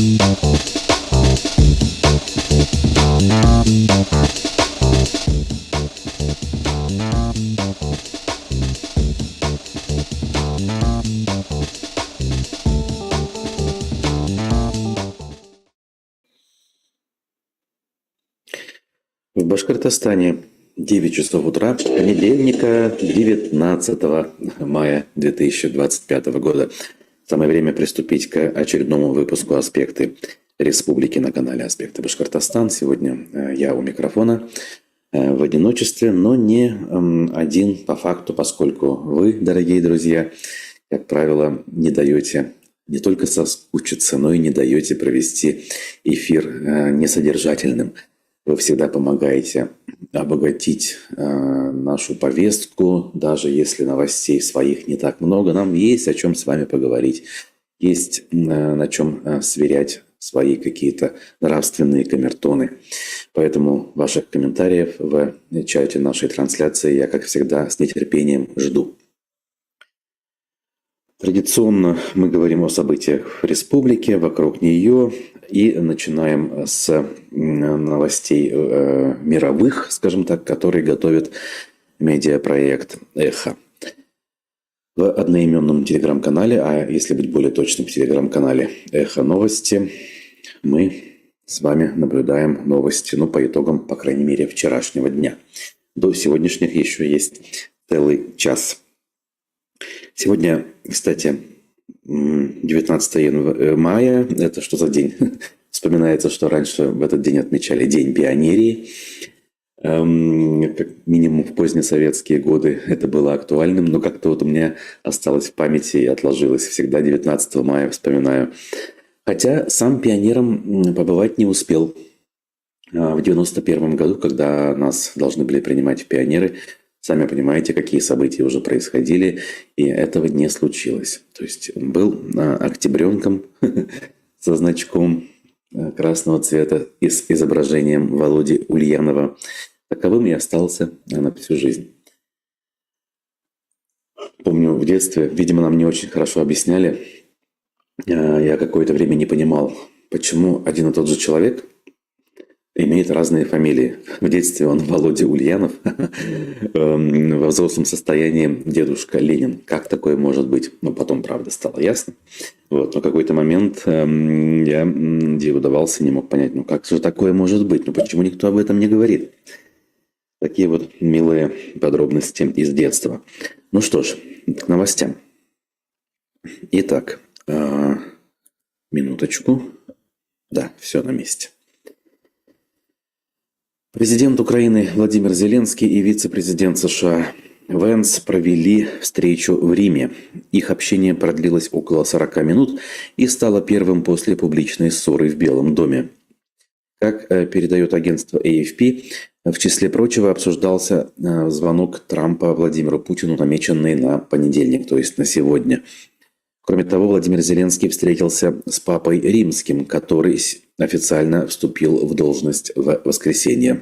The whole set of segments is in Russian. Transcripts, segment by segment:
В Башкортостане 9 часов утра понедельника, 19 мая 2025 года. Самое время приступить к очередному выпуску «Аспекты Республики» на канале «Аспекты Башкортостан». Сегодня я у микрофона в одиночестве, но не один по факту, поскольку вы, дорогие друзья, как правило, не даете не только соскучиться, но и не даете провести эфир несодержательным. Вы всегда помогаете обогатить нашу повестку, даже если новостей своих не так много. Нам есть о чем с вами поговорить, есть на чем сверять свои какие-то нравственные камертоны. Поэтому ваших комментариев в чате нашей трансляции я, как всегда, с нетерпением жду. Традиционно мы говорим о событиях в республике, вокруг нее, и начинаем с новостей мировых, скажем так, которые готовит медиапроект «Эхо». В одноименном телеграм-канале, а если быть более точным, в телеграм-канале «Эхо Новости», мы с вами наблюдаем новости, по итогам, по крайней мере, вчерашнего дня. До сегодняшних еще есть целый час. Сегодня, кстати, 19 мая. Это что за день? Вспоминается, что раньше в этот день отмечали День пионерии. Как минимум в позднесоветские годы это было актуальным, но как-то вот у меня осталось в памяти и отложилось. Всегда 19 мая вспоминаю. Хотя сам пионером побывать не успел. В 91 году, когда нас должны были принимать в пионеры, сами понимаете, какие события уже происходили, и этого не случилось. То есть он был октябренком со значком красного цвета и с изображением Володи Ульянова. Таковым и остался на всю жизнь. Помню, в детстве, видимо, нам не очень хорошо объясняли. Я какое-то время не понимал, почему один и тот же человек имеет разные фамилии. В детстве он Володя Ульянов, во взрослом состоянии дедушка Ленин. Как такое может быть? Потом, правда, стало ясно. Но в какой-то момент я диву давался, не мог понять, как же такое может быть? Почему никто об этом не говорит? Такие вот милые подробности из детства. Что ж, к новостям. Итак, минуточку. Да, все на месте. Президент Украины Владимир Зеленский и вице-президент США Венс провели встречу в Риме. Их общение продлилось около 40 минут и стало первым после публичной ссоры в Белом доме. Как передает агентство AFP, в числе прочего обсуждался звонок Трампа Владимиру Путину, намеченный на понедельник, то есть на сегодня. Кроме того, Владимир Зеленский встретился с папой римским, который официально вступил в должность в воскресенье.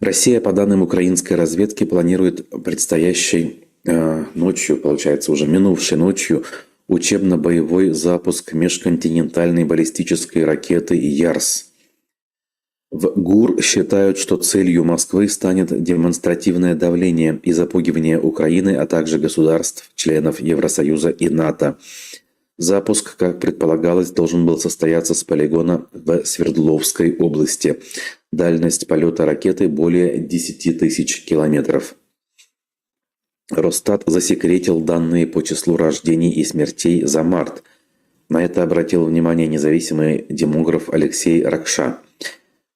Россия, по данным украинской разведки, планирует предстоящей ночью, получается уже минувшей ночью, учебно-боевой запуск межконтинентальной баллистической ракеты «Ярс». В ГУР считают, что целью Москвы станет демонстративное давление и запугивание Украины, а также государств-членов Евросоюза и НАТО. Запуск, как предполагалось, должен был состояться с полигона в Свердловской области. Дальность полета ракеты более 10 тысяч километров. Росстат засекретил данные по числу рождений и смертей за март. На это обратил внимание независимый демограф Алексей Ракша.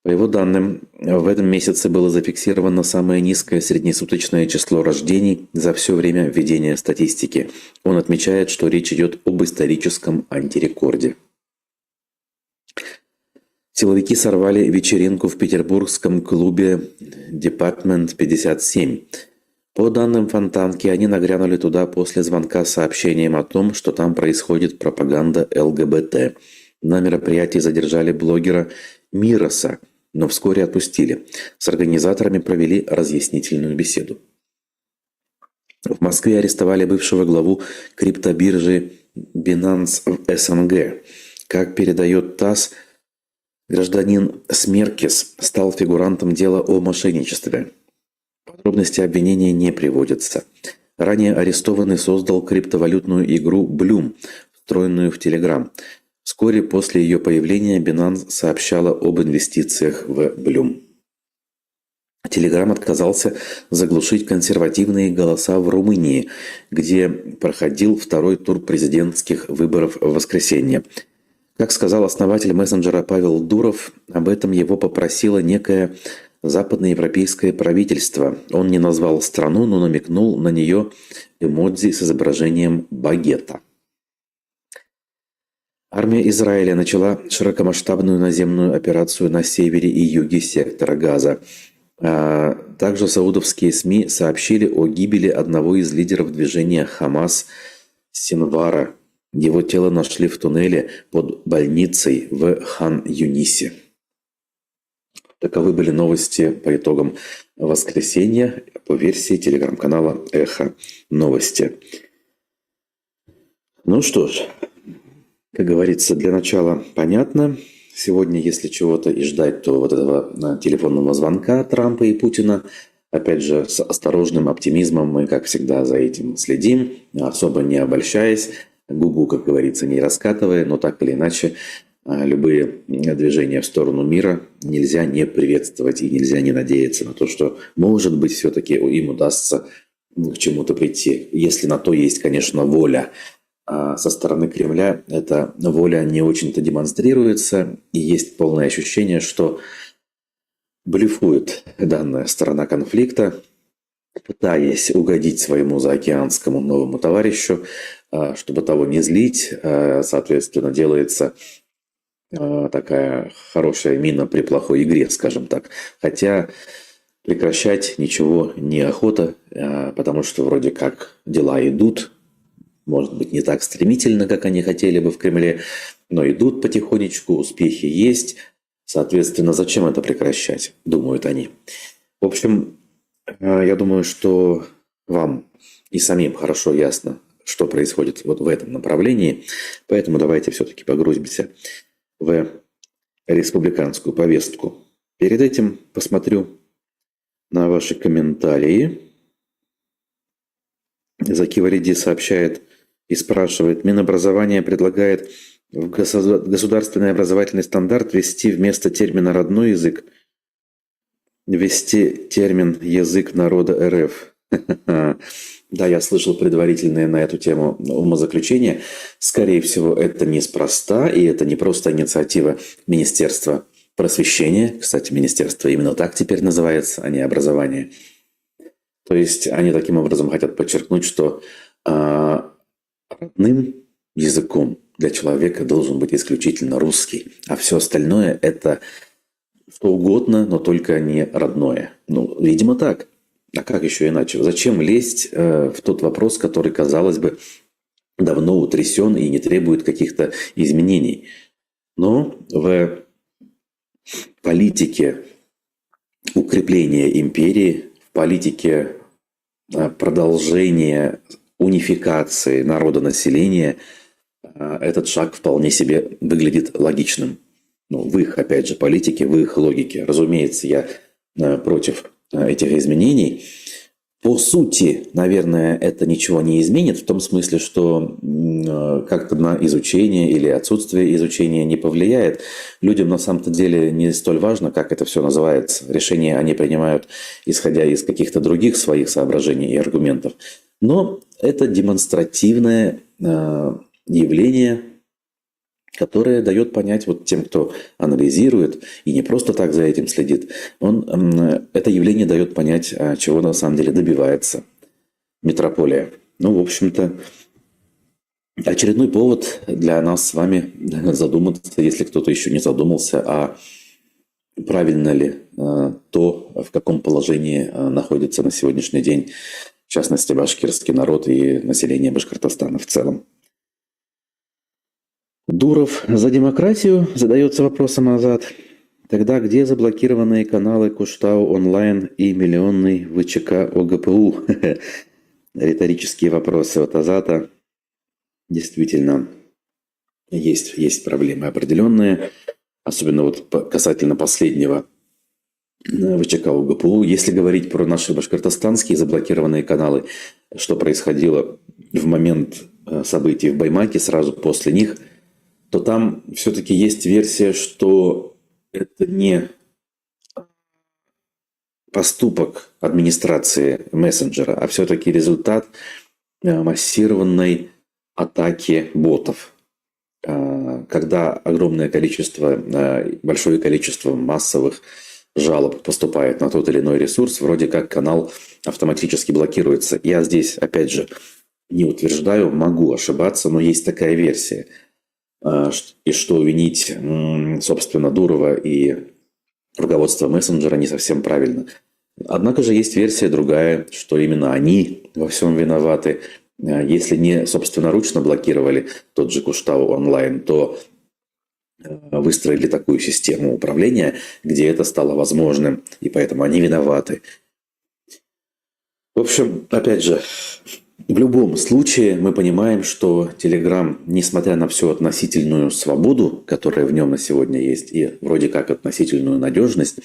По его данным, в этом месяце было зафиксировано самое низкое среднесуточное число рождений за все время ведения статистики. Он отмечает, что речь идет об историческом антирекорде. Силовики сорвали вечеринку в петербургском клубе «Департмент 57». По данным Фонтанки, они нагрянули туда после звонка с сообщением о том, что там происходит пропаганда ЛГБТ. На мероприятии задержали блогера Мироса, но вскоре отпустили. С организаторами провели разъяснительную беседу. В Москве арестовали бывшего главу криптобиржи Binance в СНГ. Как передает ТАСС, гражданин Смеркис стал фигурантом дела о мошенничестве. Подробности обвинения не приводятся. Ранее арестованный создал криптовалютную игру Bloom, встроенную в Telegram. Вскоре после ее появления Binance сообщала об инвестициях в Bloom. Telegram отказался заглушить консервативные голоса в Румынии, где проходил второй тур президентских выборов в воскресенье. Как сказал основатель мессенджера Павел Дуров, об этом его попросило некое западноевропейское правительство. Он не назвал страну, но намекнул на нее эмодзи с изображением багета. Армия Израиля начала широкомасштабную наземную операцию на севере и юге сектора Газа. Также саудовские СМИ сообщили о гибели одного из лидеров движения «Хамас» Синвара. Его тело нашли в туннеле под больницей в Хан-Юнисе. Таковы были новости по итогам воскресенья по версии телеграм-канала «Эхо Новости». Ну что ж, как говорится, для начала понятно. Сегодня, если чего-то и ждать, то вот этого телефонного звонка Трампа и Путина. Опять же, с осторожным оптимизмом мы, как всегда, за этим следим, особо не обольщаясь. Губу, как говорится, не раскатывая, но так или иначе, любые движения в сторону мира нельзя не приветствовать и нельзя не надеяться на то, что, может быть, все-таки им удастся к чему-то прийти. Если на то есть, конечно, воля. А со стороны Кремля эта воля не очень-то демонстрируется, и есть полное ощущение, что блефует данная сторона конфликта, пытаясь угодить своему заокеанскому новому товарищу, чтобы того не злить. Соответственно, делается такая хорошая мина при плохой игре, скажем так. Хотя прекращать ничего неохота, потому что вроде как дела идут, может быть, не так стремительно, как они хотели бы в Кремле, но идут потихонечку, успехи есть. Соответственно, зачем это прекращать, думают они. В общем, я думаю, что вам и самим хорошо ясно, что происходит вот в этом направлении. Поэтому давайте все-таки погрузимся в республиканскую повестку. Перед этим посмотрю на ваши комментарии. Закивариди сообщает и спрашивает: Минобразование предлагает в государственный образовательный стандарт ввести вместо термина «родной язык» ввести термин «язык народа РФ». Да, я слышал предварительное на эту тему умозаключение. Скорее всего, это неспроста, и это не просто инициатива Министерства просвещения. Кстати, министерство именно так теперь называется, а не образование. То есть они таким образом хотят подчеркнуть, что родным языком для человека должен быть исключительно русский, а все остальное – это что угодно, но только не родное. Ну, видимо, так. А как еще иначе? Зачем лезть в тот вопрос, который, казалось бы, давно утрясен и не требует каких-то изменений? Но в политике укрепления империи, в политике продолжения унификации народа-населения этот шаг вполне себе выглядит логичным. Ну, в их, опять же, политике, в их логике. Разумеется, я против этих изменений. По сути, наверное, это ничего не изменит, в том смысле, что как-то на изучение или отсутствие изучения не повлияет. Людям на самом-то деле не столь важно, как это все называется. Решения они принимают, исходя из каких-то других своих соображений и аргументов. Но это демонстративное явление, которое дает понять вот тем, кто анализирует и не просто так за этим следит, это явление дает понять, чего на самом деле добивается метрополия. Ну, в общем-то, очередной повод для нас с вами задуматься, если кто-то еще не задумался, а правильно ли то, в каком положении находится на сегодняшний день, в частности, башкирский народ и население Башкортостана в целом. Дуров за демократию задается вопросом назад. Тогда где заблокированные каналы Куштау онлайн и миллионный ВЧК ОГПУ? Риторические вопросы от Азата. Действительно, есть проблемы определенные, особенно вот касательно последнего ВЧК УГПУ. Если говорить про наши башкортостанские заблокированные каналы, что происходило в момент событий в Баймаке, сразу после них, то там все-таки есть версия, что это не поступок администрации мессенджера, а все-таки результат массированной атаки ботов. Когда огромное количество, большое количество массовых жалоб поступает на тот или иной ресурс, вроде как канал автоматически блокируется. Я здесь, опять же, не утверждаю, могу ошибаться, но есть такая версия. И что винить, собственно, Дурова и руководство мессенджера не совсем правильно. Однако же есть версия другая, что именно они во всем виноваты. Если не собственноручно блокировали тот же Куштау онлайн, то выстроили такую систему управления, где это стало возможным, и поэтому они виноваты. В общем, опять же, в любом случае мы понимаем, что Telegram, несмотря на всю относительную свободу, которая в нем на сегодня есть, и вроде как относительную надежность,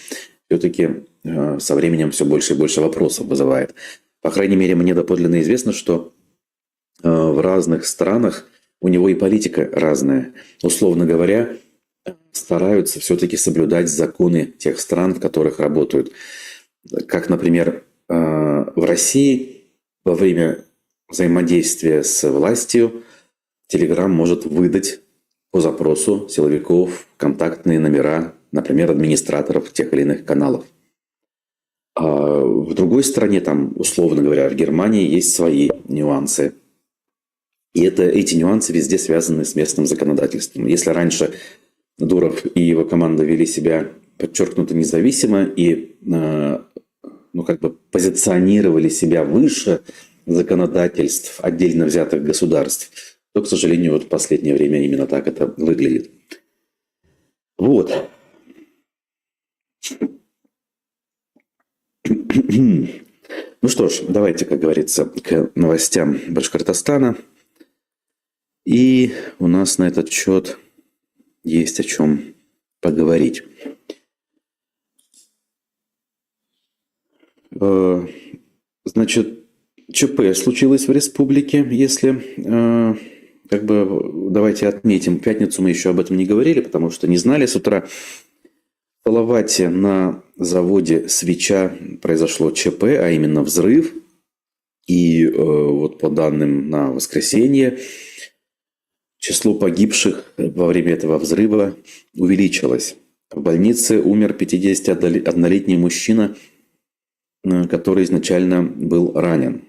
все-таки со временем все больше и больше вопросов вызывает. По крайней мере, мне доподлинно известно, что в разных странах у него и политика разная. Условно говоря, стараются все-таки соблюдать законы тех стран, в которых работают. Как, например, в России во время взаимодействия с властью Telegram может выдать по запросу силовиков контактные номера, например, администраторов тех или иных каналов. А в другой стране, там, условно говоря, в Германии есть свои нюансы. И эти нюансы везде связаны с местным законодательством. Если раньше Дуров и его команда вели себя подчеркнуто независимо и позиционировали себя выше законодательств отдельно взятых государств, то, к сожалению, в последнее время именно так это выглядит. Вот. Ну что ж, давайте, как говорится, к новостям Башкортостана. И у нас на этот счет есть о чем поговорить. Значит, ЧП случилось в республике, если... давайте отметим. В пятницу мы еще об этом не говорили, потому что не знали с утра. В Салавате на заводе «Свеча» произошло ЧП, а именно взрыв. И вот по данным на воскресенье, число погибших во время этого взрыва увеличилось. В больнице умер 51-летний мужчина, который изначально был ранен.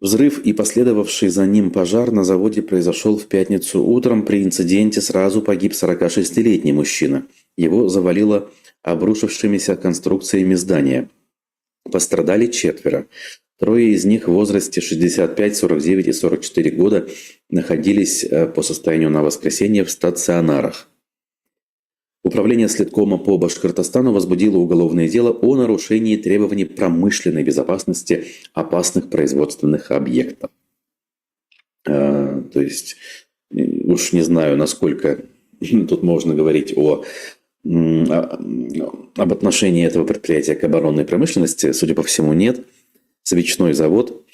Взрыв и последовавший за ним пожар на заводе произошел в пятницу утром. При инциденте сразу погиб 46-летний мужчина. Его завалило обрушившимися конструкциями здания. Пострадали 4. 3 из них в возрасте 65, 49 и 44 года находились по состоянию на воскресенье в стационарах. Управление Следкома по Башкортостану возбудило уголовное дело о нарушении требований промышленной безопасности опасных производственных объектов. То есть, уж не знаю, насколько тут можно говорить об отношении этого предприятия к оборонной промышленности. Судя по всему, нет. Свечной завод.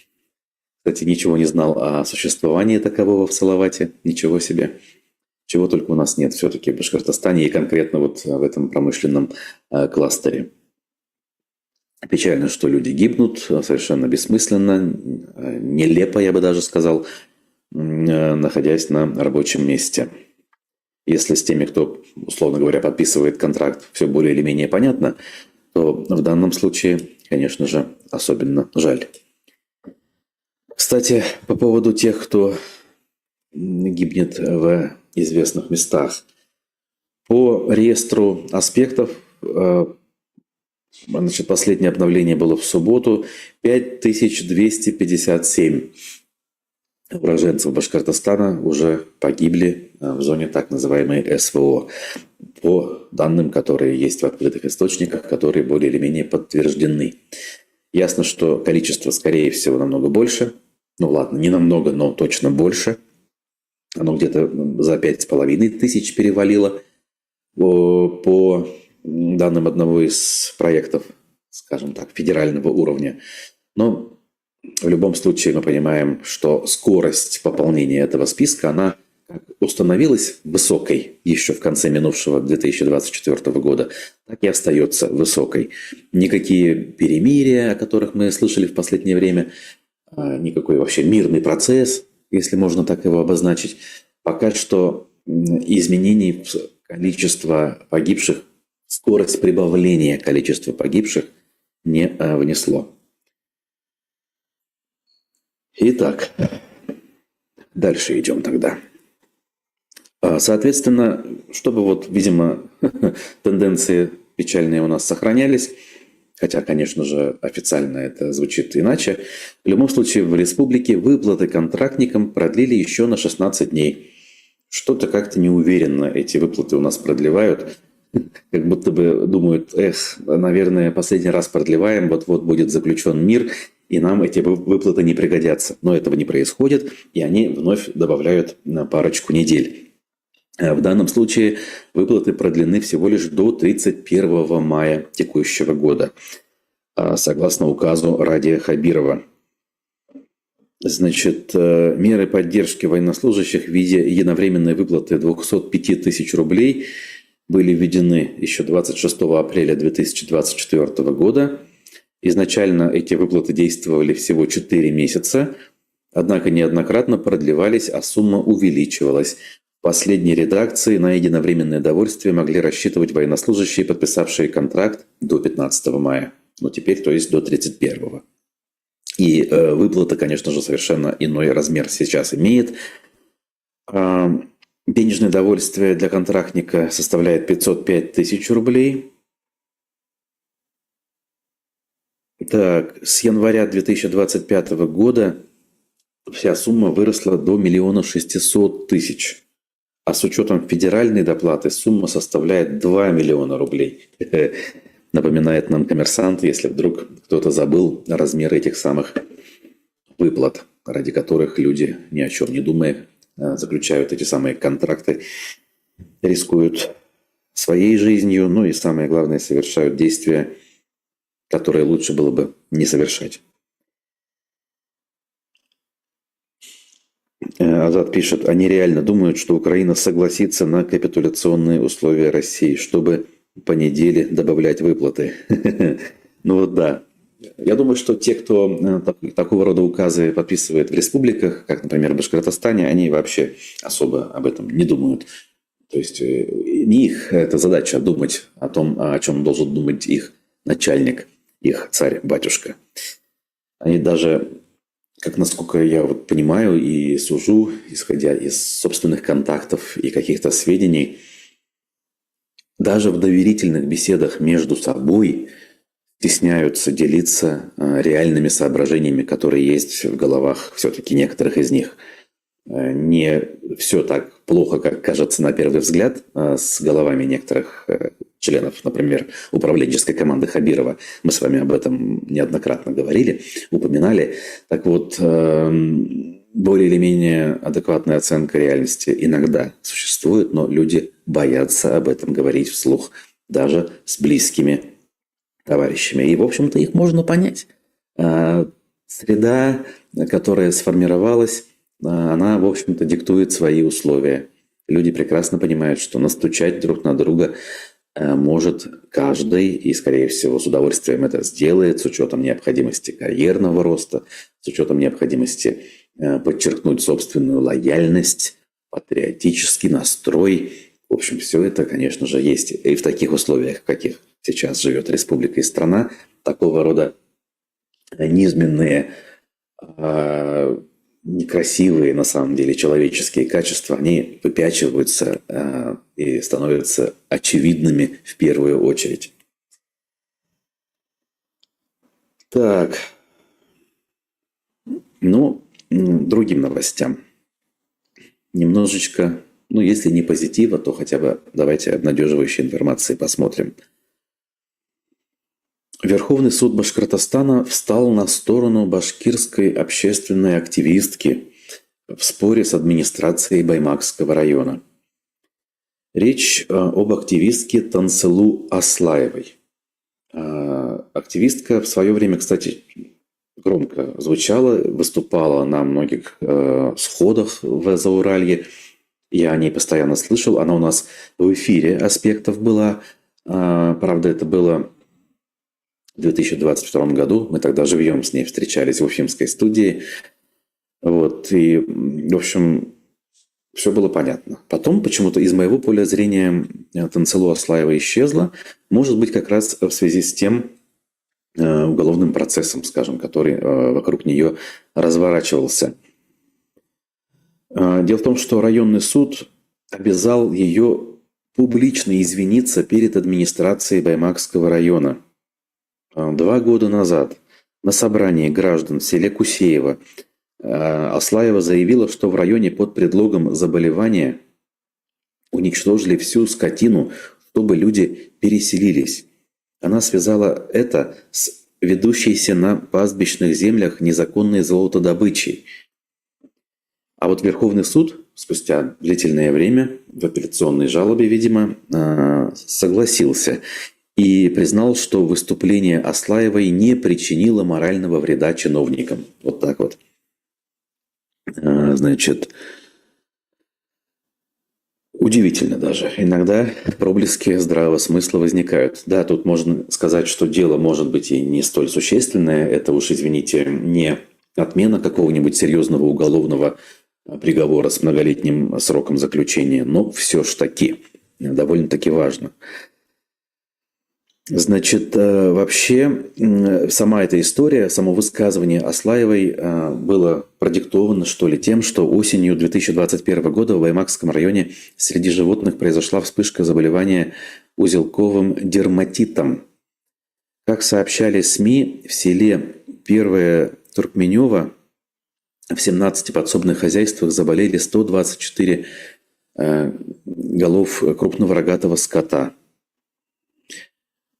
Кстати, ничего не знал о существовании такового в Салавате. Ничего себе. Чего только у нас нет все-таки в Башкортостане и конкретно вот в этом промышленном кластере. Печально, что люди гибнут, совершенно бессмысленно, нелепо, я бы даже сказал, находясь на рабочем месте. Если с теми, кто, условно говоря, подписывает контракт, все более или менее понятно, то в данном случае, конечно же, особенно жаль. Кстати, по поводу тех, кто гибнет в известных местах. По реестру аспектов, значит, последнее обновление было в субботу, 5257 уроженцев Башкортостана уже погибли в зоне так называемой СВО. По данным, которые есть в открытых источниках, которые более или менее подтверждены. Ясно, что количество, скорее всего, намного больше. Ну ладно, не намного, но точно больше. Оно где-то за 5500 перевалило по данным одного из проектов, скажем так, федерального уровня. Но в любом случае мы понимаем, что скорость пополнения этого списка, она установилась высокой еще в конце минувшего 2024 года, так и остается высокой. Никакие перемирия, о которых мы слышали в последнее время, никакой вообще мирный процесс, если можно так его обозначить, пока что изменений в количество погибших, скорость прибавления количества погибших не внесло. Итак, дальше идем тогда. Соответственно, чтобы вот, видимо, тенденции печальные у нас сохранялись, хотя, конечно же, официально это звучит иначе, в любом случае в республике выплаты контрактникам продлили еще на 16 дней. Что-то как-то неуверенно эти выплаты у нас продлевают. Как будто бы думают, наверное, последний раз продлеваем, вот-вот будет заключен мир, и нам эти выплаты не пригодятся. Но этого не происходит, и они вновь добавляют на парочку недель. В данном случае выплаты продлены всего лишь до 31 мая текущего года, согласно указу Радия Хабирова. Значит, меры поддержки военнослужащих в виде единовременной выплаты 205 тысяч рублей были введены еще 26 апреля 2024 года. Изначально эти выплаты действовали всего 4 месяца, однако неоднократно продлевались, а сумма увеличивалась. В последней редакции на единовременное довольствие могли рассчитывать военнослужащие, подписавшие контракт до 15 мая. Но теперь, то есть до 31. И выплата, конечно же, совершенно иной размер сейчас имеет. Денежное довольствие для контрактника составляет 505 тысяч рублей. Так, с января 2025 года вся сумма выросла до 1 600 000. А с учетом федеральной доплаты сумма составляет 2 миллиона рублей. Напоминает нам «Коммерсант», если вдруг кто-то забыл размер этих самых выплат, ради которых люди, ни о чем не думая, заключают эти самые контракты, рискуют своей жизнью, ну и самое главное, совершают действия, которые лучше было бы не совершать. Азат пишет, они реально думают, что Украина согласится на капитуляционные условия России, чтобы по неделе добавлять выплаты. Ну вот да. Я думаю, что те, кто такого рода указы подписывает в республиках, как, например, в Башкортостане, они вообще особо об этом не думают. То есть не их это задача думать о том, о чем должен думать их начальник, их царь-батюшка. Они даже, как насколько я вот понимаю и сужу, исходя из собственных контактов и каких-то сведений, даже в доверительных беседах между собой стесняются делиться реальными соображениями, которые есть в головах все-таки некоторых из них. Не все так плохо, как кажется на первый взгляд, с головами некоторых членов, например, управленческой команды Хабирова. Мы с вами об этом неоднократно говорили, упоминали. Так вот, более или менее адекватная оценка реальности иногда существует, но люди боятся об этом говорить вслух, даже с близкими товарищами. И, в общем-то, их можно понять. Среда, которая сформировалась, она, в общем-то, диктует свои условия. Люди прекрасно понимают, что настучать друг на друга может каждый, и, скорее всего, с удовольствием это сделает, с учетом необходимости карьерного роста, с учетом необходимости подчеркнуть собственную лояльность, патриотический настрой. В общем, все это, конечно же, есть. И в таких условиях, в каких сейчас живет республика и страна, такого рода низменные, некрасивые, на самом деле, человеческие качества, они выпячиваются и становятся очевидными в первую очередь. Так, другим новостям. Немножечко, если не позитива, то хотя бы давайте обнадеживающей информации посмотрим. Верховный суд Башкортостана встал на сторону башкирской общественной активистки, в споре с администрацией Баймакского района. Речь об активистке Танселу Аслаевой. Активистка в свое время, кстати, громко звучала, выступала на многих сходах в Зауралье. Я о ней постоянно слышал. Она у нас в эфире «Аспектов» была. Правда, это было в 2022 году. Мы тогда живьем с ней встречались в Уфимской студии. Вот. И, в общем, все было понятно. Потом почему-то из моего поля зрения Танселу Аслаева исчезла. Может быть, как раз в связи с тем уголовным процессом, скажем, который вокруг нее разворачивался. Дело в том, что районный суд обязал ее публично извиниться перед администрацией Баймакского района. 2 года назад на собрании граждан в селе Кусеево Аслаева заявила, что в районе под предлогом заболевания уничтожили всю скотину, чтобы люди переселились. Она связала это с ведущейся на пастбищных землях незаконной золотодобычей. А вот Верховный суд спустя длительное время в апелляционной жалобе, видимо, согласился и признал, что выступление Аслаевой не причинило морального вреда чиновникам. Вот так вот. Значит, удивительно даже. Иногда проблески здравого смысла возникают. Да, тут можно сказать, что дело может быть и не столь существенное. Это уж, извините, не отмена какого-нибудь серьезного уголовного приговора с многолетним сроком заключения, но все ж таки довольно-таки важно. Значит, вообще сама эта история, само высказывание Аслаевой было продиктовано, что ли, тем, что осенью 2021 года в Баймакском районе среди животных произошла вспышка заболевания узелковым дерматитом. Как сообщали СМИ, в селе Первое Туркменево в 17 подсобных хозяйствах заболели 124 голов крупного рогатого скота.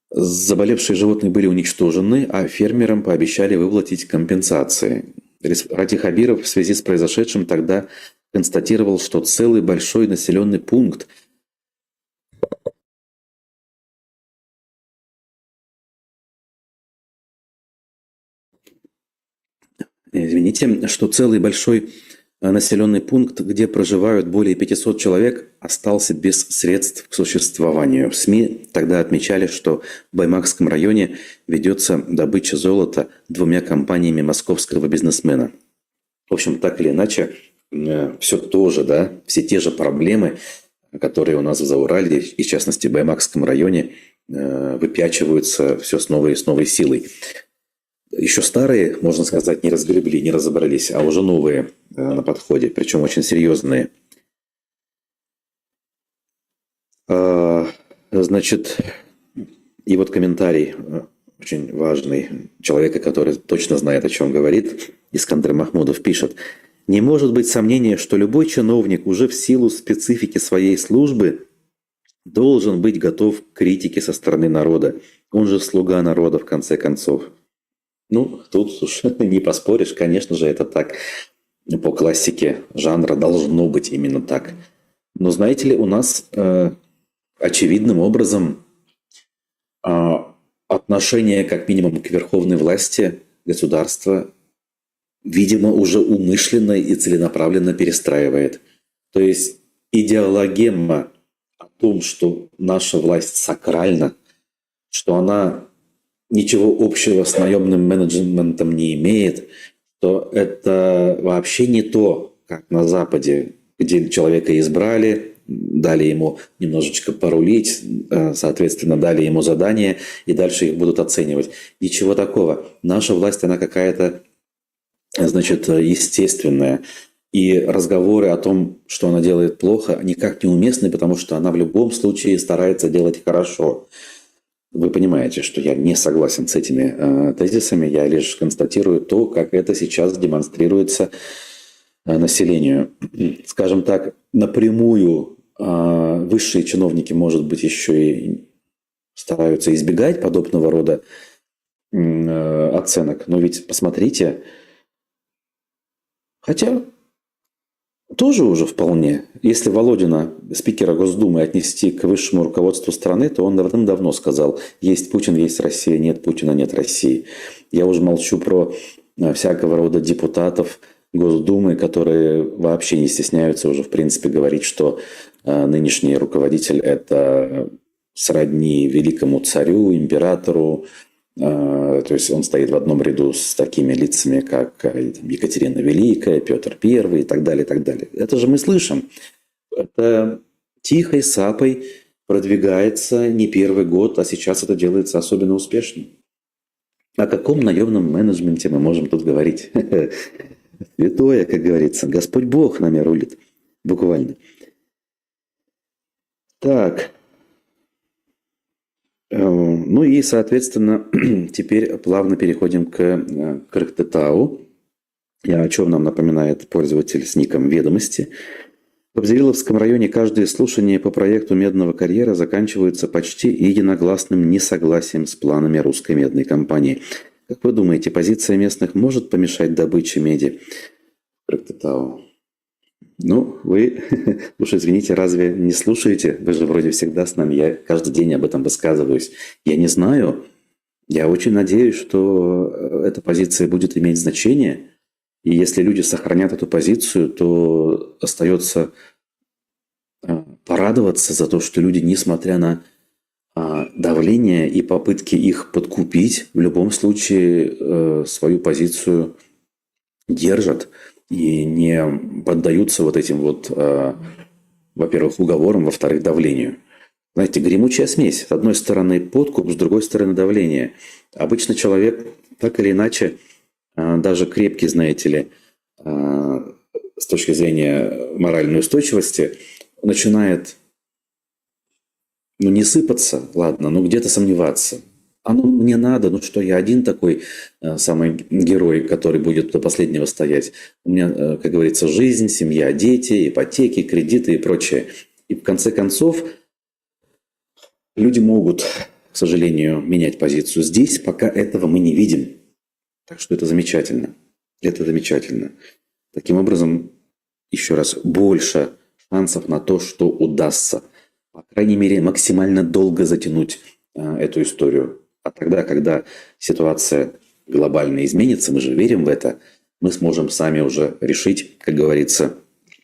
Заболевшие животные были уничтожены, а фермерам пообещали выплатить компенсации. Ради Хабиров в связи с произошедшим тогда констатировал, что целый большой населенный пункт населенный пункт, где проживают более 500 человек, остался без средств к существованию. В СМИ тогда отмечали, что в Баймакском районе ведется добыча золота 2 компаниями московского бизнесмена. В общем, так или иначе, все тоже, да, все те же проблемы, которые у нас в Зауралье, и в частности в Баймакском районе, выпячиваются все с новой силой. Еще старые, можно сказать, не разгребли, не разобрались, а уже новые на подходе, причем очень серьезные. Значит, и вот комментарий очень важный человека, который точно знает, о чем говорит. Искандер Махмудов пишет: «Не может быть сомнения, что любой чиновник уже в силу специфики своей службы должен быть готов к критике со стороны народа. Он же слуга народа, в конце концов». Ну, тут уж не поспоришь, конечно же, это так. По классике жанра должно быть именно так. Но знаете ли, у нас очевидным образом отношение как минимум к верховной власти государства, видимо, уже умышленно и целенаправленно перестраивает. То есть идеологема о том, что наша власть сакральна, что она ничего общего с наемным менеджментом не имеет, то это вообще не то, как на Западе, где человека избрали, дали ему немножечко порулить, соответственно, дали ему задания, и дальше их будут оценивать. Ничего такого. Наша власть, она какая-то, значит, естественная. И разговоры о том, что она делает плохо, никак не уместны, потому что она в любом случае старается делать хорошо. Вы понимаете, что я не согласен с этими тезисами, я лишь констатирую то, как это сейчас демонстрируется населению. Скажем так, напрямую высшие чиновники, может быть, еще и стараются избегать подобного рода оценок, но ведь посмотрите, хотя тоже уже вполне. Если Володина, спикера Госдумы, отнести к высшему руководству страны, то он давным-давно сказал: есть Путин, есть Россия, нет Путина, нет России. Я уже молчу про всякого рода депутатов Госдумы, которые вообще не стесняются уже в принципе говорить, что нынешний руководитель – это сродни великому царю, императору. То есть он стоит в одном ряду с такими лицами, как Екатерина Великая, Петр I и так далее, и так далее. Это же мы слышим. Это тихой сапой продвигается не первый год, а сейчас это делается особенно успешно. О каком наемном менеджменте мы можем тут говорить? Святое, как говорится. Господь Бог нами рулит. Буквально. Так. Ну и, соответственно, теперь плавно переходим к Кыргызстану. О чем нам напоминает пользователь с ником «Ведомости». В Абзериловском районе каждые слушания по проекту медного карьера заканчиваются почти единогласным несогласием с планами русской медной компании. Как вы думаете, позиция местных может помешать добыче меди в Кыргызстане? Ну, вы уж извините, разве не слушаете? Вы же вроде всегда с нами, я каждый день об этом высказываюсь. Я не знаю, я очень надеюсь, что эта позиция будет иметь значение. И если люди сохранят эту позицию, то остается порадоваться за то, что люди, несмотря на давление и попытки их подкупить, в любом случае свою позицию держат и не поддаются вот этим вот, во-первых, уговорам, во-вторых, давлению. Знаете, гремучая смесь. С одной стороны подкуп, с другой стороны давление. Обычно человек так или иначе, даже крепкий, знаете ли, с точки зрения моральной устойчивости, начинает, ну, не сыпаться, ладно, но где-то сомневаться. А ну мне надо, ну что, я один такой самый герой, который будет до последнего стоять. У меня, как говорится, жизнь, семья, дети, ипотеки, кредиты и прочее. И в конце концов люди могут, к сожалению, менять позицию. Здесь пока этого мы не видим. Так что это замечательно. Это замечательно. Таким образом, еще раз, больше шансов на то, что удастся, по крайней мере, максимально долго затянуть эту историю. А тогда, когда ситуация глобально изменится, мы же верим в это, мы сможем сами уже решить, как говорится,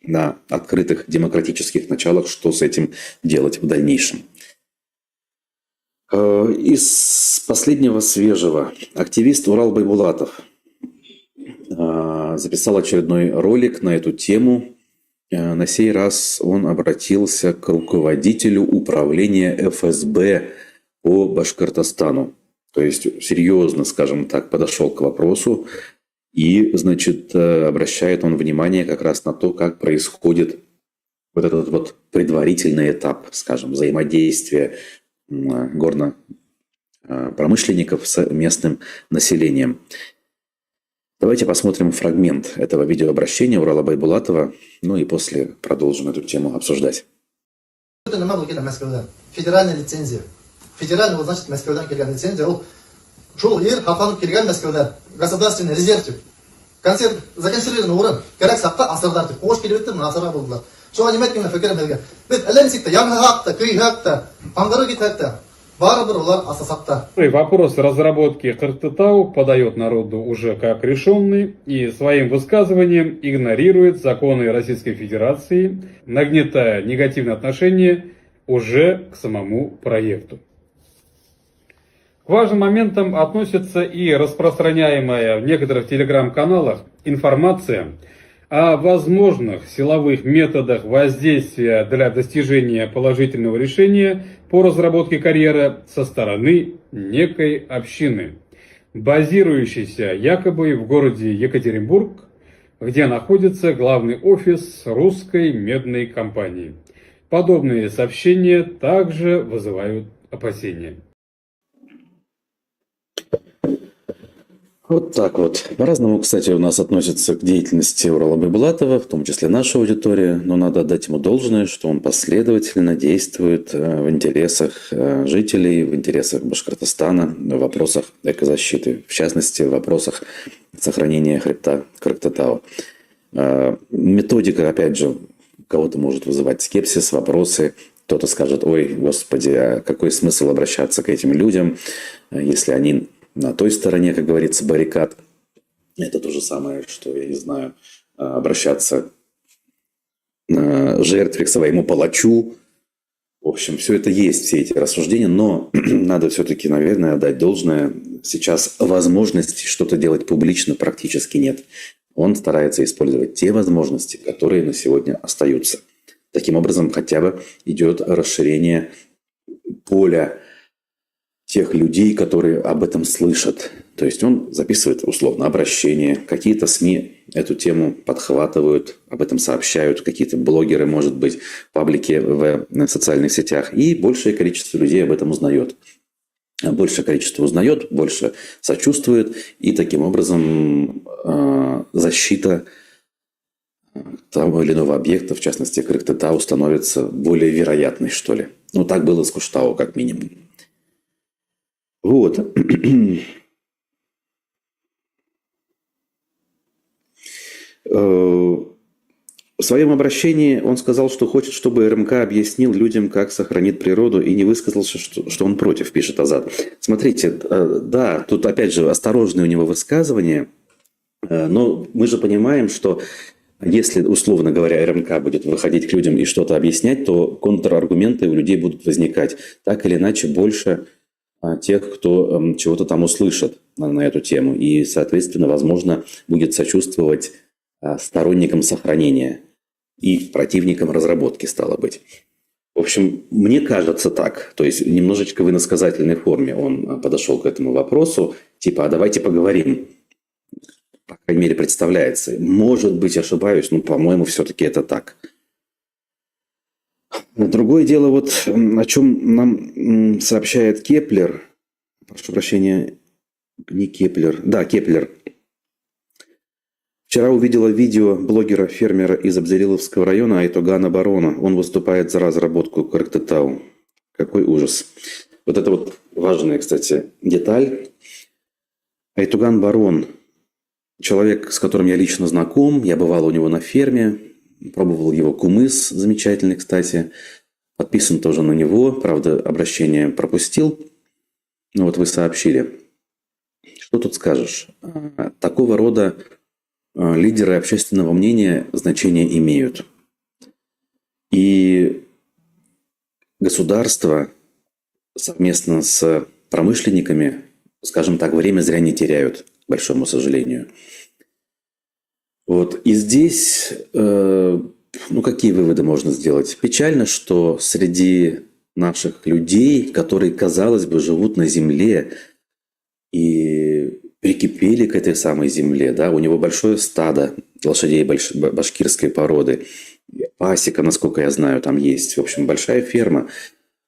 на открытых демократических началах, что с этим делать в дальнейшем. Из последнего свежего активист Урал Байбулатов записал очередной ролик на эту тему. На сей раз он обратился к руководителю управления ФСБ по Башкортостану. То есть серьезно, скажем так, подошел к вопросу и, значит, обращает он внимание как раз на то, как происходит вот этот вот предварительный этап, скажем, взаимодействия горнопромышленников с местным населением. Давайте посмотрим фрагмент этого видеообращения Урала Байбулатова, ну и после продолжим эту тему обсуждать. Федеральная лицензия. Федеральный, вот, значит, Москвадан келген лицензия, ол жол ер халқанып келген Москвада государственный резерв деп. Концерт законсервированный орын, керек саққа асырдар деп. Қош келіп өтті, мұны асыра болдылар. Соға неметкен фекерім елген. Біз әлемсекті, яңы хақта, күй хақта, паңғыры кет хақта, бары бір олар асасақта. Вопрос разработки Кыргызстау подает народу уже как решенный и своим высказыванием игнорирует законы Российской Федерации, нагнетая негативное отношение уже к самому проекту. К важным моментам относится и распространяемая в некоторых телеграм-каналах информация о возможных силовых методах воздействия для достижения положительного решения по разработке карьера со стороны некой общины, базирующейся якобы в городе Екатеринбург, где находится главный офис русской медной компании. Подобные сообщения также вызывают опасения. Вот так вот. По-разному, кстати, у нас относятся к деятельности Урала Байбулатова, в том числе наша аудитория, но надо отдать ему должное, что он последовательно действует в интересах жителей, в интересах Башкортостана, в вопросах экозащиты, в частности, в вопросах сохранения хребта Кыргызстана. Методика, опять же, у кого-то может вызывать скепсис, вопросы. Кто-то скажет: ой, господи, а какой смысл обращаться к этим людям, если они на той стороне, как говорится, баррикад. Это то же самое, что, я не знаю, обращаться жертве, к своему палачу. В общем, все это есть, все эти рассуждения, но надо все-таки, наверное, отдать должное. Сейчас возможности что-то делать публично практически нет. Он старается использовать те возможности, которые на сегодня остаются. Таким образом, хотя бы идет расширение поля тех людей, которые об этом слышат. То есть он записывает условно обращения, какие-то СМИ эту тему подхватывают, об этом сообщают, какие-то блогеры, может быть, паблики в социальных сетях, и большее количество людей об этом узнает. Большее количество узнает, больше сочувствует, и таким образом защита того или иного объекта, в частности Кыргызстау, становится более вероятной, что ли. Ну, так было с Куштау, как минимум. Вот. В своем обращении он сказал, что хочет, чтобы РМК объяснил людям, как сохранить природу, и не высказался, что он против, пишет Азат. Смотрите, да, тут опять же осторожные у него высказывания, но мы же понимаем, что если, условно говоря, РМК будет выходить к людям и что-то объяснять, то контраргументы у людей будут возникать. Так или иначе, больше тех, кто чего-то там услышит на эту тему. И, соответственно, возможно, будет сочувствовать сторонникам сохранения и противникам разработки, стало быть. В общем, мне кажется так. То есть, немножечко в иносказательной форме он подошел к этому вопросу. Типа, а давайте поговорим. По крайней мере, представляется. Может быть, ошибаюсь, но, по-моему, все-таки это так. Другое дело, вот о чем нам сообщает Кеплер. Прошу прощения, не Кеплер. Да, Кеплер. Вчера увидела видео блогера-фермера из Абзелиловского района Айтогана Барона. Он выступает за разработку Кыргызстау. Какой ужас. Вот это вот важная, кстати, деталь. Айтоган Барон. Человек, с которым я лично знаком. Я бывал у него на ферме. Пробовал его кумыс, замечательный, кстати. Подписан тоже на него. Правда, обращение пропустил. Но вот вы сообщили. Что тут скажешь? Такого рода лидеры общественного мнения значение имеют. И государство совместно с промышленниками, скажем так, время зря не теряют, к большому сожалению. Вот. И здесь, какие выводы можно сделать? Печально, что среди наших людей, которые, казалось бы, живут на земле и прикипели к этой самой земле, да, у него большое стадо лошадей башкирской породы, пасека, насколько я знаю, там есть, в общем, большая ферма.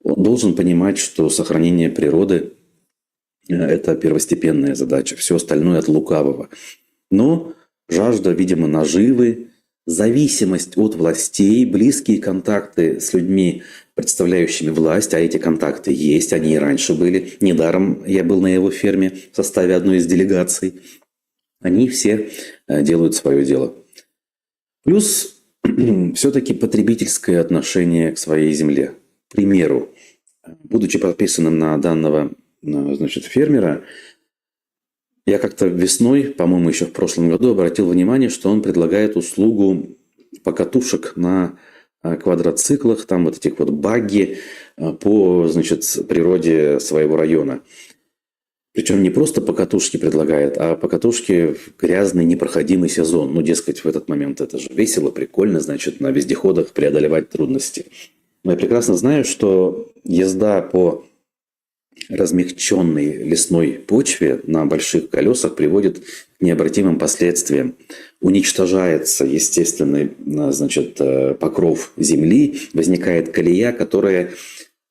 Он должен понимать, что сохранение природы – это первостепенная задача, все остальное от лукавого. Но жажда, видимо, наживы, зависимость от властей, близкие контакты с людьми, представляющими власть, а эти контакты есть, они и раньше были. Недаром я был на его ферме в составе одной из делегаций. Они все делают свое дело. Плюс все-таки потребительское отношение к своей земле. К примеру, будучи подписанным на данного фермера, я как-то весной, по-моему, еще в прошлом году обратил внимание, что он предлагает услугу покатушек на квадроциклах, там вот этих вот багги по, природе своего района. Причем не просто покатушки предлагает, а покатушки в грязный, непроходимый сезон. Ну, дескать, в этот момент это же весело, прикольно, на вездеходах преодолевать трудности. Но я прекрасно знаю, что езда по размягченной лесной почве на больших колесах приводит к необратимым последствиям. Уничтожается естественный, покров земли, возникает колея, которая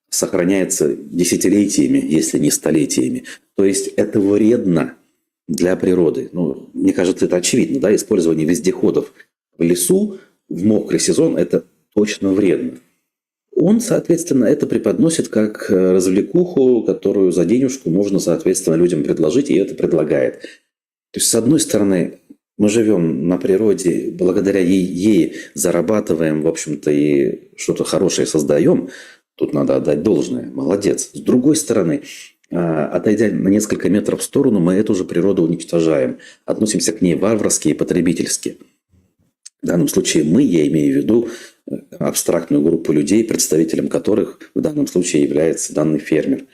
сохраняется десятилетиями, если не столетиями. То есть это вредно для природы. Ну, мне кажется, это очевидно, да? Использование вездеходов в лесу в мокрый сезон – это точно вредно. Он, соответственно, это преподносит как развлекуху, которую за денежку можно, соответственно, людям предложить, и это предлагает. То есть, с одной стороны, Мы живем на природе, благодаря ей зарабатываем, в общем-то, и что-то хорошее создаем. Тут надо отдать должное. Молодец. С другой стороны, отойдя на несколько метров в сторону, мы эту же природу уничтожаем. Относимся к ней варварски и потребительски. В данном случае мы, я имею в виду абстрактную группу людей, представителем которых в данном случае является данный фермер.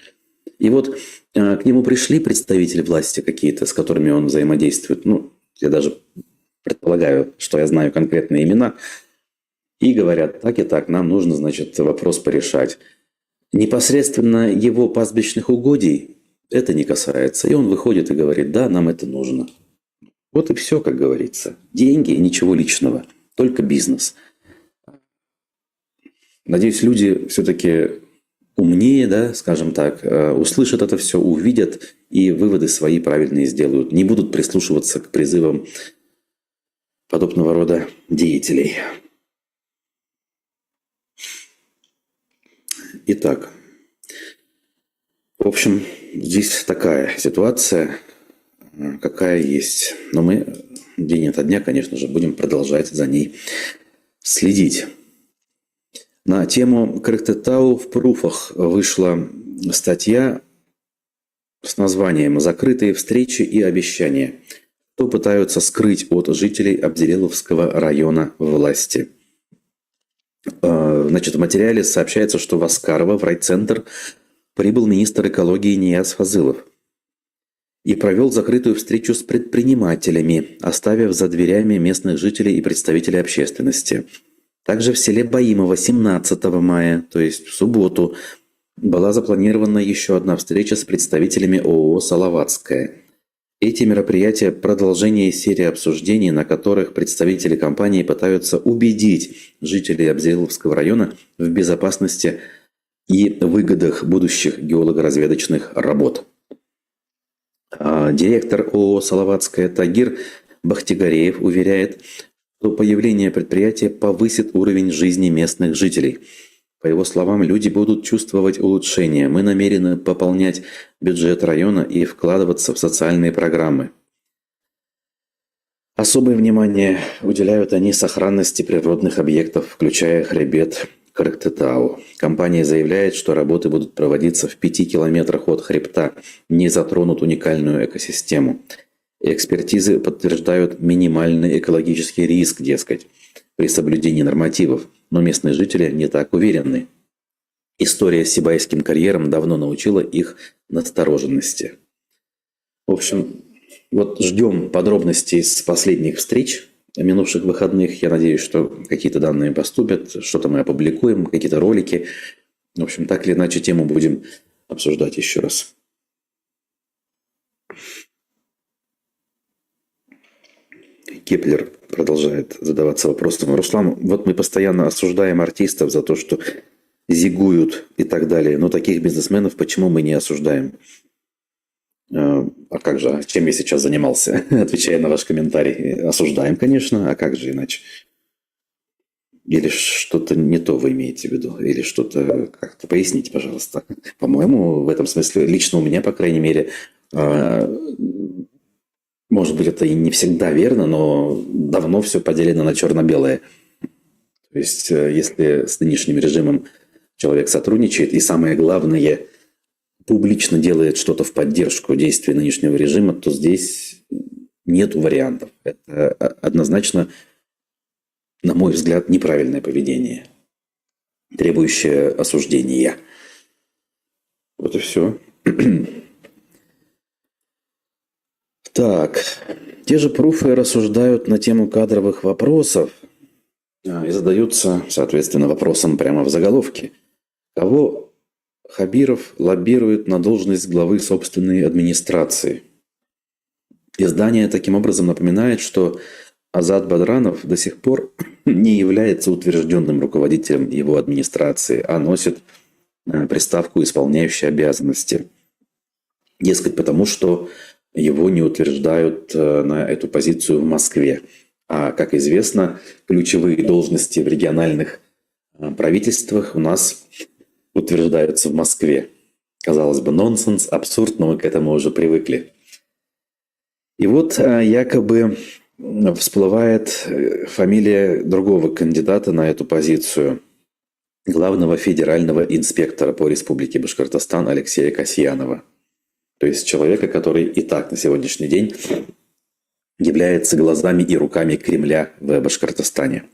И вот к нему пришли представители власти какие-то, с которыми он взаимодействует. Ну, я даже предполагаю, что я знаю конкретные имена. И говорят, так и так, нам нужно, значит, вопрос порешать. Непосредственно его пастбищных угодий это не касается. И он выходит и говорит, да, нам это нужно. Вот и все, как говорится. Деньги, ничего личного, только бизнес. Надеюсь, люди все-таки умнее, да, скажем так, услышат это все, увидят и выводы свои правильные сделают. Не будут прислушиваться к призывам подобного рода деятелей. Итак, в общем, здесь такая ситуация, какая есть. Но мы день ото дня, конечно же, будем продолжать за ней следить. На тему КрыкТТАУ в пруфах вышла статья с названием «Закрытые встречи и обещания. Что пытаются скрыть от жителей Абзелиловского района власти». Значит, в материале сообщается, что в Аскарово, в райцентр, прибыл министр экологии Нияз Фазылов и провел закрытую встречу с предпринимателями, оставив за дверями местных жителей и представителей общественности. Также в селе Баимово 17 мая, то есть в субботу, была запланирована еще одна встреча с представителями ООО «Салаватская». Эти мероприятия – продолжение серии обсуждений, на которых представители компании пытаются убедить жителей Абзелиловского района в безопасности и выгодах будущих геолого-разведочных работ. Директор ООО «Салаватская» Тагир Бахтигареев уверяет, что появление предприятия повысит уровень жизни местных жителей. По его словам, люди будут чувствовать улучшения. Мы намерены пополнять бюджет района и вкладываться в социальные программы. Особое внимание уделяют они сохранности природных объектов, включая хребет КрыкТТАУ. Компания заявляет, что работы будут проводиться в 5 километрах от хребта, не затронут уникальную экосистему. Экспертизы подтверждают минимальный экологический риск, дескать, при соблюдении нормативов, но местные жители не так уверены. История с Сибайским карьером давно научила их настороженности. В общем, вот ждем подробностей с последних встреч минувших выходных. Я надеюсь, что какие-то данные поступят, что-то мы опубликуем, какие-то ролики. В общем, так или иначе, тему будем обсуждать еще раз. Кеплер продолжает задаваться вопросом. Руслан, вот мы постоянно осуждаем артистов за то, что зигуют и так далее. Но таких бизнесменов почему мы не осуждаем? А как же? Чем я сейчас занимался? Отвечая на ваш комментарий. Осуждаем, конечно. А как же иначе? Или что-то не то вы имеете в виду? Или что-то... Как-то поясните, пожалуйста. По-моему, в этом смысле, лично у меня, по крайней мере... Может быть, это и не всегда верно, но давно все поделено на черно-белое. То есть, если с нынешним режимом человек сотрудничает, и самое главное, публично делает что-то в поддержку действий нынешнего режима, то здесь нет вариантов. Это однозначно, на мой взгляд, неправильное поведение, требующее осуждения. Вот и все. Так, те же пруфы рассуждают на тему кадровых вопросов и задаются, соответственно, вопросом прямо в заголовке. Кого Хабиров лоббирует на должность главы собственной администрации? Издание таким образом напоминает, что Азат Бадранов до сих пор не является утвержденным руководителем его администрации, а носит приставку «исполняющий обязанности». Дескать, потому что его не утверждают на эту позицию в Москве. А, как известно, ключевые должности в региональных правительствах у нас утверждаются в Москве. Казалось бы, нонсенс, абсурд, но мы к этому уже привыкли. И вот якобы всплывает фамилия другого кандидата на эту позицию, главного федерального инспектора по Республике Башкортостан Алексея Касьянова. То есть человека, который и так на сегодняшний день является глазами и руками Кремля в Башкортостане.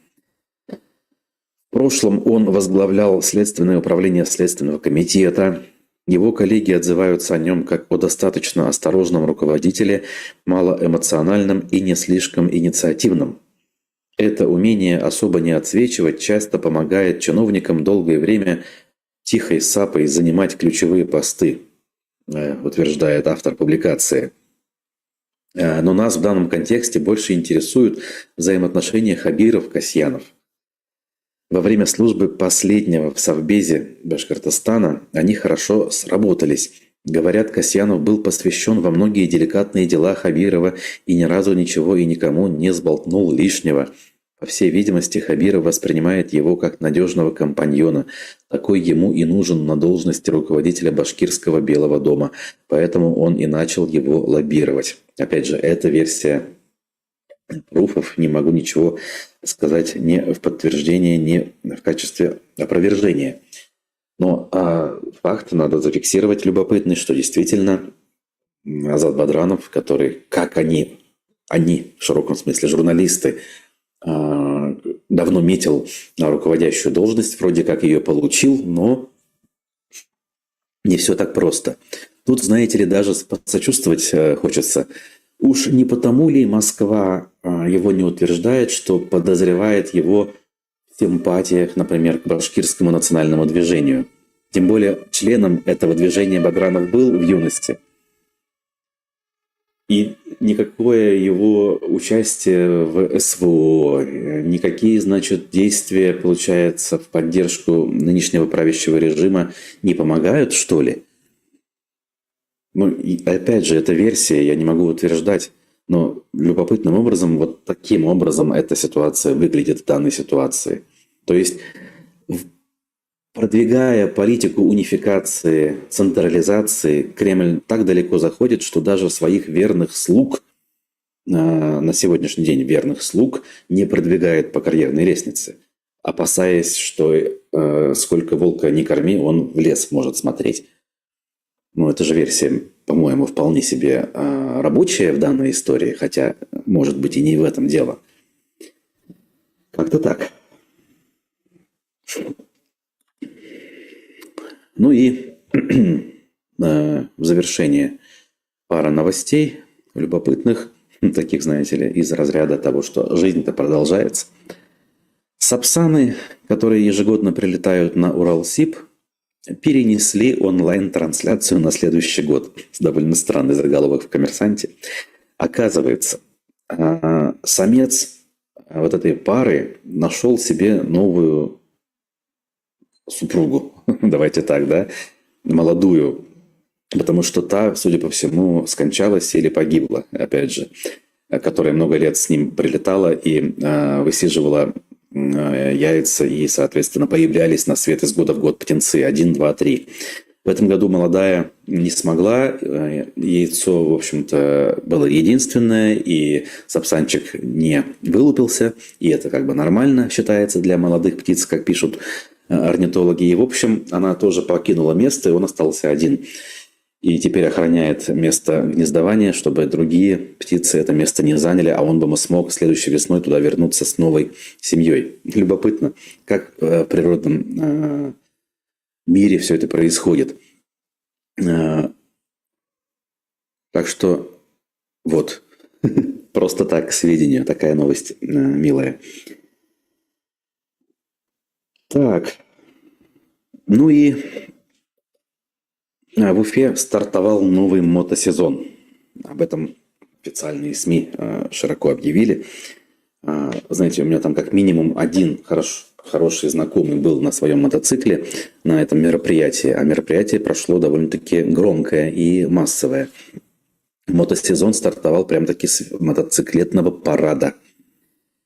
В прошлом он возглавлял Следственное управление Следственного комитета. Его коллеги отзываются о нем как о достаточно осторожном руководителе, малоэмоциональном и не слишком инициативном. Это умение особо не отсвечивать часто помогает чиновникам долгое время тихой сапой занимать ключевые посты, утверждает автор публикации. Но нас в данном контексте больше интересуют взаимоотношения Хабиров-Касьянов. Во время службы последнего в Совбезе Башкортостана они хорошо сработались. Говорят, Касьянов был посвящен во многие деликатные дела Хабирова и ни разу ничего и никому не сболтнул лишнего. По всей видимости, Хабиров воспринимает его как надежного компаньона. Такой ему и нужен на должности руководителя Башкирского Белого дома. Поэтому он и начал его лоббировать. Опять же, эта версия пруфов, не могу ничего сказать ни в подтверждение, ни в качестве опровержения. Но факт надо зафиксировать любопытный, что действительно Азат Бадранов, который, как они в широком смысле журналисты, давно метил на руководящую должность, вроде как ее получил, но не все так просто. Тут, знаете ли, даже сочувствовать хочется. Уж не потому ли Москва его не утверждает, что подозревает его в симпатиях, например, к башкирскому национальному движению? Тем более членом этого движения Бадранов был в юности. И никакое его участие в СВО, никакие, значит, действия, получается, в поддержку нынешнего правящего режима не помогают, что ли? Ну, и опять же, это версия, я не могу утверждать, но любопытным образом, вот таким образом эта ситуация выглядит в данной ситуации. То есть, продвигая политику унификации, централизации, Кремль так далеко заходит, что даже своих верных слуг, на сегодняшний день верных слуг, не продвигает по карьерной лестнице, опасаясь, что сколько волка не корми, он в лес может смотреть. Ну, это же версия, по-моему, вполне себе рабочая в данной истории, хотя, может быть, и не в этом дело. Как-то так. Ну и в завершение пара новостей любопытных, таких, знаете ли, из разряда того, что жизнь-то продолжается. Сапсаны, которые ежегодно прилетают на Уралсиб, перенесли онлайн-трансляцию на следующий год. Довольно странный заголовок в «Коммерсанте». Оказывается, самец вот этой пары нашел себе новую супругу, давайте так, да, молодую, потому что та, судя по всему, скончалась или погибла, опять же, которая много лет с ним прилетала и высиживала яйца, и, соответственно, появлялись на свет из года в год птенцы 1, 2, 3. В этом году молодая не смогла, яйцо, в общем-то, было единственное, и сапсанчик не вылупился, и это как бы нормально считается для молодых птиц, как пишут орнитологи. И, в общем, она тоже покинула место, и он остался один. И теперь охраняет место гнездования, чтобы другие птицы это место не заняли, а он бы смог следующей весной туда вернуться с новой семьей. Любопытно, как в природном мире все это происходит. Так что вот, просто так, к сведению, такая новость милая. Так, ну и в Уфе стартовал новый мотосезон. Об этом официальные СМИ широко объявили. Знаете, у меня там как минимум один хороший знакомый был на своем мотоцикле на этом мероприятии. А мероприятие прошло довольно-таки громкое и массовое. Мотосезон стартовал прям-таки с мотоциклетного парада.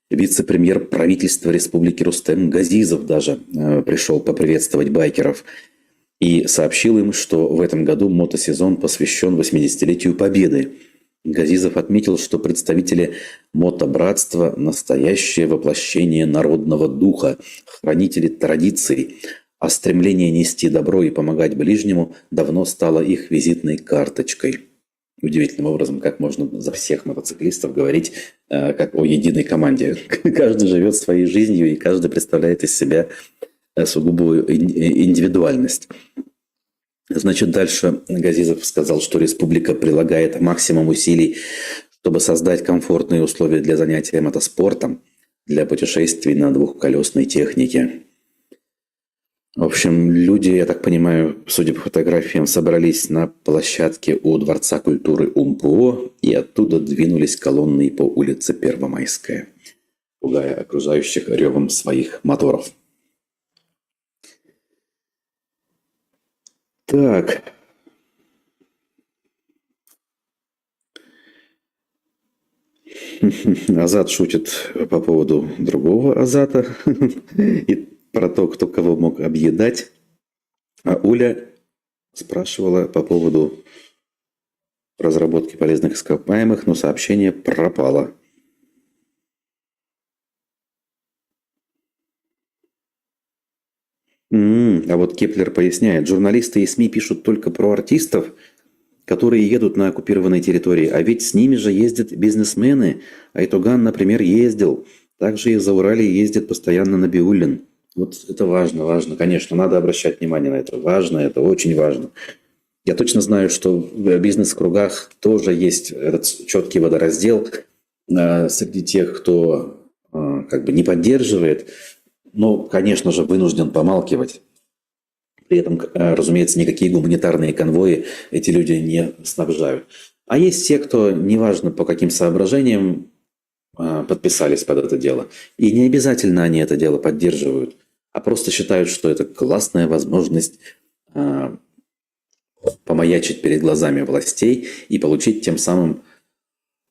Вице-премьер правительства Республики Рустем Газизов даже пришел поприветствовать байкеров. И сообщил им, что в этом году мотосезон посвящен 80-летию Победы. Газизов отметил, что представители мотобратства – настоящее воплощение народного духа, хранители традиций, а стремление нести добро и помогать ближнему давно стало их визитной карточкой. Удивительным образом, как можно за всех мотоциклистов говорить как о единой команде. Каждый живет своей жизнью, и каждый представляет из себя сугубую индивидуальность. Значит, дальше Газизов сказал, что республика прилагает максимум усилий, чтобы создать комфортные условия для занятия мотоспортом, для путешествий на двухколесной технике. В общем, люди, я так понимаю, судя по фотографиям, собрались на площадке у Дворца культуры УМПО и оттуда двинулись колонной по улице Первомайская, пугая окружающих ревом своих моторов. Так. Азат шутит по поводу другого Азата и про то, кто кого мог объедать. А Уля спрашивала по поводу разработки полезных ископаемых, но сообщение пропало. А вот Кеплер поясняет, журналисты и СМИ пишут только про артистов, которые едут на оккупированной территории, а ведь с ними же ездят бизнесмены. Айтоган, например, ездил. Также из Зауралья ездит постоянно Набиуллин. Вот это важно, конечно, надо обращать внимание на это. Важно, это очень важно. Я точно знаю, что в бизнес-кругах тоже есть этот четкий водораздел среди тех, кто как бы не поддерживает, но, конечно же, вынужден помалкивать. При этом, разумеется, никакие гуманитарные конвои эти люди не снабжают. А есть те, кто, неважно по каким соображениям, подписались под это дело. И не обязательно они это дело поддерживают, а просто считают, что это классная возможность помаячить перед глазами властей и получить тем самым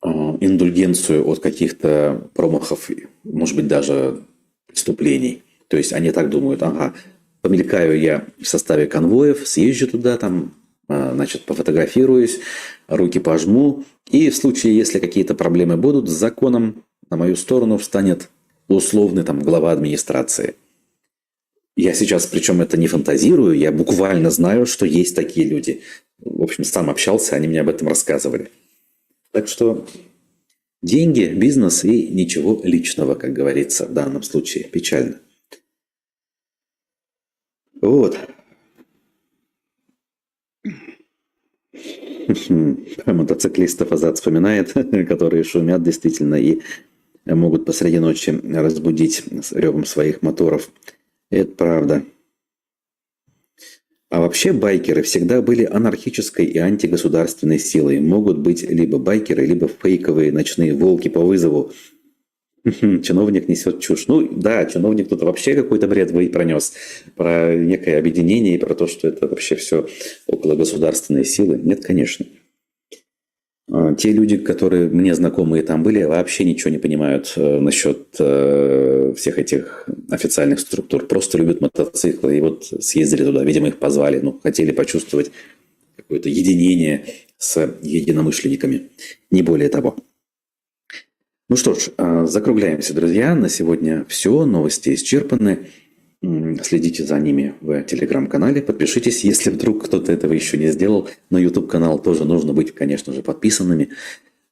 индульгенцию от каких-то промахов, может быть, даже преступлений. То есть они так думают, ага, помелькаю я в составе конвоев, съезжу туда, там, значит, пофотографируюсь, руки пожму, и в случае, если какие-то проблемы будут с законом, на мою сторону встанет условный там глава администрации. Я сейчас, причем это не фантазирую, я буквально знаю, что есть такие люди. В общем, сам общался, они мне об этом рассказывали. Так что деньги, бизнес и ничего личного, как говорится в данном случае. Печально. Вот. Про мотоциклистов Азат вспоминает, которые шумят действительно и могут посреди ночи разбудить с ревом своих моторов. Это правда. А вообще байкеры всегда были анархической и антигосударственной силой. Могут быть либо байкеры, либо фейковые ночные волки по вызову. Чиновник несет чушь. Ну да, чиновник тут вообще какой-то бред пронес про некое объединение и про то, что это вообще все около государственной силы. Нет, конечно. Те люди, которые мне знакомые там были, вообще ничего не понимают насчет всех этих официальных структур. Просто любят мотоциклы. И вот съездили туда, видимо, их позвали. Ну, хотели почувствовать какое-то единение с единомышленниками. Не более того. Ну что ж, закругляемся, друзья. На сегодня все. Новости исчерпаны. Следите за ними в телеграм-канале. Подпишитесь, если вдруг кто-то этого еще не сделал. На YouTube-канал тоже нужно быть, конечно же, подписанными.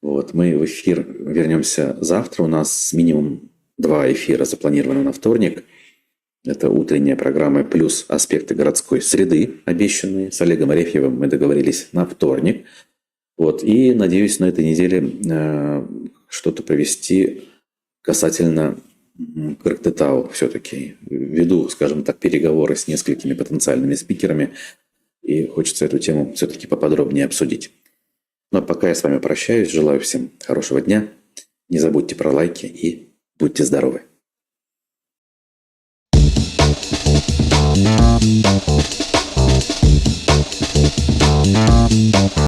Вот, мы в эфир вернемся завтра. У нас минимум 2 эфира запланированы на вторник. Это утренняя программа плюс аспекты городской среды, обещанные. С Олегом Арефьевым мы договорились на вторник. Вот, и надеюсь на этой неделе что-то провести касательно Кыргызстана все-таки. Веду, скажем так, переговоры с несколькими потенциальными спикерами. И хочется эту тему все-таки поподробнее обсудить. Ну а пока я с вами прощаюсь. Желаю всем хорошего дня. Не забудьте про лайки и будьте здоровы.